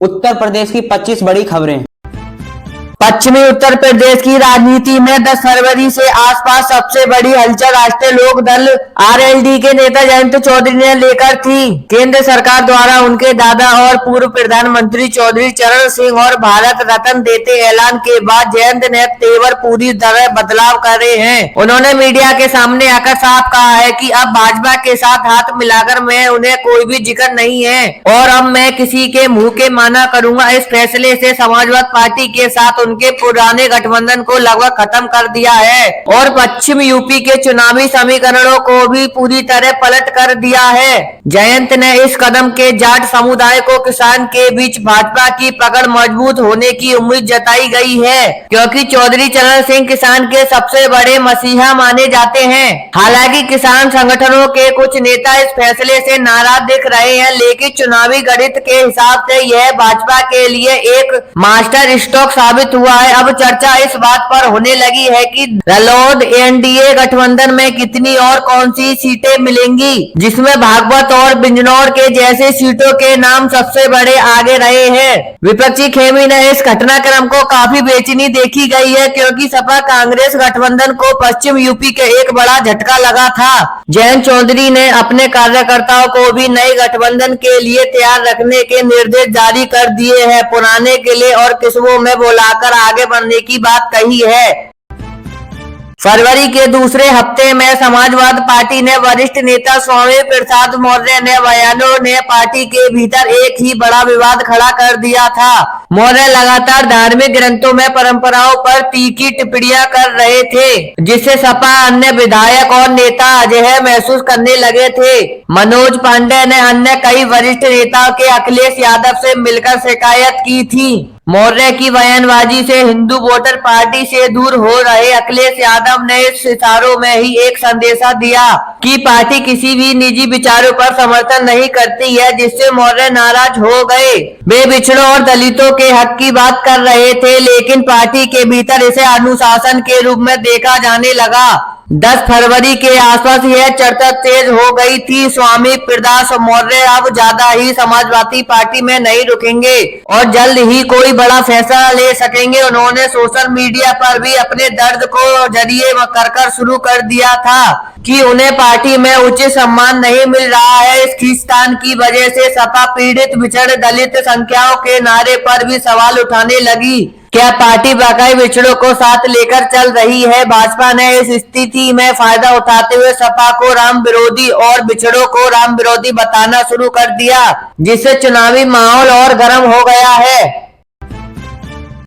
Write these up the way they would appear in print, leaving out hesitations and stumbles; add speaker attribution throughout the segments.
Speaker 1: उत्तर प्रदेश की 25 बड़ी खबरें।
Speaker 2: पश्चिमी उत्तर प्रदेश की राजनीति में 10 फरवरी से आसपास सबसे बड़ी हलचल राष्ट्रीय लोक दल आरएलडी के नेता जयंत चौधरी ने लेकर थी। केंद्र सरकार द्वारा उनके दादा और पूर्व प्रधानमंत्री चौधरी चरण सिंह और भारत रत्न देते ऐलान के बाद जयंत ने तेवर पूरी तरह बदलाव करे हैं। उन्होंने मीडिया के सामने आकर साफ कहा है कि अब भाजपा के साथ हाथ मिलाकर मैं उन्हें कोई भी जिक्र नहीं है और अब मैं किसी के मुंह के माना करूंगा। इस फैसले से समाजवादी पार्टी के साथ उनके पुराने गठबंधन को लगभग खत्म कर दिया है और पश्चिम यूपी के चुनावी समीकरणों को भी पूरी तरह पलट कर दिया है। जयंत ने इस कदम के जाट समुदाय को किसान के बीच भाजपा की पकड़ मजबूत होने की उम्मीद जताई गई है, क्योंकि चौधरी चरण सिंह किसान के सबसे बड़े मसीहा माने जाते हैं। हालांकि किसान संगठनों के कुछ नेता इस फैसले से नाराज दिख रहे हैं, लेकिन चुनावी गणित के हिसाब से यह भाजपा के लिए एक मास्टर स्ट्रोक साबित हुआ है। अब चर्चा इस बात पर होने लगी है कि रालोद एनडीए गठबंधन में कितनी और कौन सी सीटें मिलेंगी, जिसमें भागवत और बिजनौर के जैसे सीटों के नाम सबसे बड़े आगे रहे हैं। विपक्षी खेमी ने इस घटनाक्रम को काफी बेचैनी देखी गई है, क्योंकि सपा कांग्रेस गठबंधन को पश्चिम यूपी के एक बड़ा झटका लगा था। जयंत चौधरी ने अपने कार्यकर्ताओं को भी नए गठबंधन के लिए तैयार रखने के निर्देश जारी कर दिए हैं। पुराने किले और किस्मों में बुलाकर आगे बढ़ने की बात कही है। फरवरी के दूसरे हफ्ते में समाजवादी पार्टी ने वरिष्ठ नेता स्वामी प्रसाद मौर्य ने बयानों ने पार्टी के भीतर एक ही बड़ा विवाद खड़ा कर दिया था। मौर्य लगातार धार्मिक ग्रंथों में परंपराओं पर तीखी टिप्पणियां कर रहे थे, जिससे सपा अन्य विधायक और नेता अजय महसूस करने लगे थे। मनोज पांडे ने अन्य कई वरिष्ठ नेताओं के अखिलेश यादव से मिलकर शिकायत की थी। मौर्य की बयानबाजी से हिंदू वोटर पार्टी से दूर हो रहे अखिलेश यादव ने इस इशारों में ही एक संदेशा दिया कि पार्टी किसी भी निजी विचारों पर समर्थन नहीं करती है, जिससे मौर्य नाराज हो गए। वे पिछड़ों और दलितों के हक की बात कर रहे थे, लेकिन पार्टी के भीतर इसे अनुशासन के रूप में देखा जाने लगा। 10 फरवरी के आसपास यह चर्चा तेज हो गई थी। स्वामी प्रसाद मौर्य अब ज्यादा ही समाजवादी पार्टी में नहीं रुकेंगे और जल्द ही कोई बड़ा फैसला ले सकेंगे। उन्होंने सोशल मीडिया पर भी अपने दर्द को जरिए कर शुरू कर दिया था कि उन्हें पार्टी में उचित सम्मान नहीं मिल रहा है। इस खींचतान की वजह से सपा पीड़ित पिछड़े दलित संख्याओं के नारे पर भी सवाल उठाने लगी। क्या पार्टी बाकाई पिछड़ों को साथ लेकर चल रही है? भाजपा ने इस स्थिति में फायदा उठाते हुए सपा को राम विरोधी और पिछड़ों को राम विरोधी बताना शुरू कर दिया, जिससे चुनावी माहौल और गर्म हो गया है।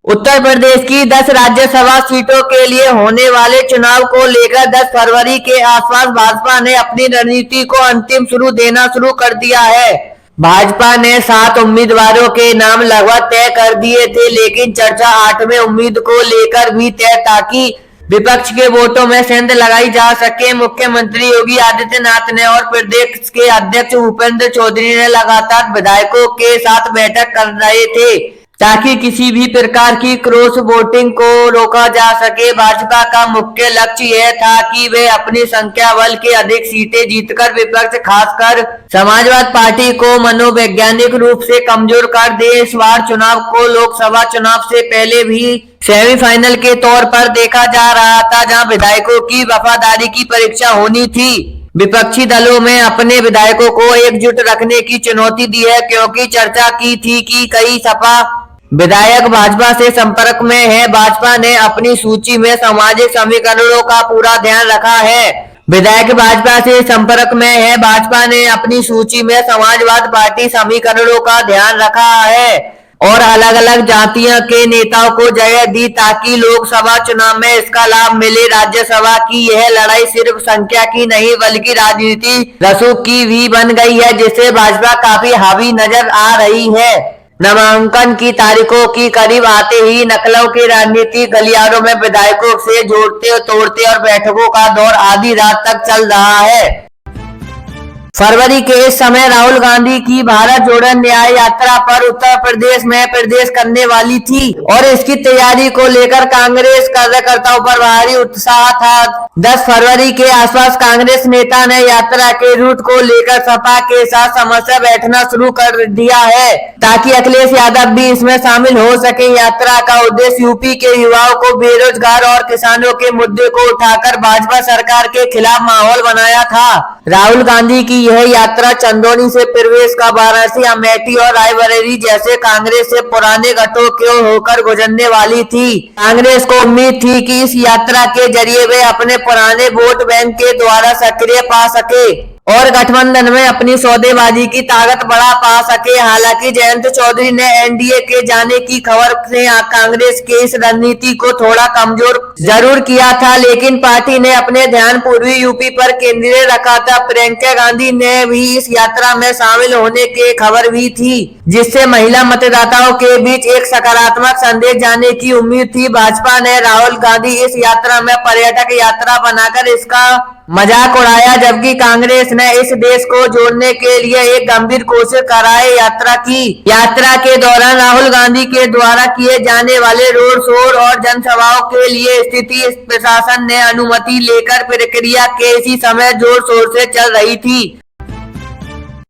Speaker 2: उत्तर प्रदेश की 10 राज्यसभा सीटों के लिए होने वाले चुनाव को लेकर 10 फरवरी के आसपास भाजपा ने अपनी रणनीति को अंतिम रूप देना शुरू कर दिया है। भाजपा ने 7 उम्मीदवारों के नाम लगभग तय कर दिए थे, लेकिन चर्चा 8वें उम्मीद को लेकर भी तय, ताकि विपक्ष के वोटों में सेंध लगाई जा सके। मुख्यमंत्री योगी आदित्यनाथ ने और प्रदेश के अध्यक्ष भूपेंद्र चौधरी ने लगातार विधायकों के साथ बैठक कर रहे थे, ताकि किसी भी प्रकार की क्रॉस वोटिंग को रोका जा सके। भाजपा का मुख्य लक्ष्य यह था कि वे अपनी संख्या बल के अधिक सीटें जीतकर विपक्ष खासकर समाजवादी पार्टी को मनोवैज्ञानिक रूप से कमजोर कर दे। इस बार चुनाव को लोकसभा चुनाव से पहले भी सेमीफाइनल के तौर पर देखा जा रहा था, जहां विधायकों की वफादारी की परीक्षा होनी थी। विपक्षी दलों में अपने विधायकों को एकजुट रखने की चुनौती दी है, क्योंकि चर्चा की थी कि कई सपा विधायक भाजपा से संपर्क में है। भाजपा ने अपनी सूची में सामाजिक समीकरणों का पूरा ध्यान रखा है। विधायक भाजपा से संपर्क में है। भाजपा ने अपनी सूची में समाजवादी पार्टी समीकरणों का ध्यान रखा है और अलग अलग जातियों के नेताओं को जगह दी, ताकि लोकसभा चुनाव में इसका लाभ मिले। राज्यसभा की यह लड़ाई सिर्फ संख्या की नहीं बल्कि राजनीति रसूख की भी बन गई है, जिससे भाजपा काफी हावी नजर आ रही है। नामांकन की तारीखों की करीब आते ही नकलों की राजनीति गलियारों में विधायकों से जोड़ते तोड़ते और बैठकों का दौर आधी रात तक चल रहा है। फरवरी के इस समय राहुल गांधी की भारत जोड़ो न्याय यात्रा पर उत्तर प्रदेश में प्रवेश करने वाली थी और इसकी तैयारी को लेकर कांग्रेस कार्यकर्ताओं पर भारी उत्साह था। 10 फरवरी के आसपास कांग्रेस नेता ने यात्रा के रूट को लेकर सपा के साथ समस्या बैठना शुरू कर दिया है ताकि अखिलेश यादव भी इसमें शामिल हो सके। यात्रा का उद्देश्य यूपी के युवाओं को बेरोजगार और किसानों के मुद्दे को उठाकर भाजपा सरकार के खिलाफ माहौल बनाया था। राहुल गांधी की यह यात्रा चंदौली से प्रवेश का वाराणसी, अमेठी और रायबरेली जैसे कांग्रेस से पुराने गठों को होकर गुजरने वाली थी। कांग्रेस को उम्मीद थी कि इस यात्रा के जरिए वे अपने पुराने वोट बैंक के द्वारा सक्रिय पा सके और गठबंधन में अपनी सौदेबाजी की ताकत बढ़ा पा सके। हालांकि जयंत चौधरी ने एनडीए के जाने की खबर से कांग्रेस के इस रणनीति को थोड़ा कमजोर जरूर किया था, लेकिन पार्टी ने अपने ध्यान पूर्वी यूपी पर केंद्रित रखा था। प्रियंका गांधी ने भी इस यात्रा में शामिल होने की खबर भी थी, जिससे महिला मतदाताओं के बीच एक सकारात्मक संदेश जाने की उम्मीद थी। भाजपा ने राहुल गांधी इस यात्रा में पर्यटक यात्रा बनाकर इसका मजाक उड़ाया, जबकि कांग्रेस ने इस देश को जोड़ने के लिए एक गंभीर कोशिश कराए यात्रा की। यात्रा के दौरान राहुल गांधी के द्वारा किए जाने वाले रोड शो और जनसभाओं के लिए स्थिति प्रशासन ने अनुमति लेकर प्रक्रिया के इसी समय जोर शोर से चल रही थी।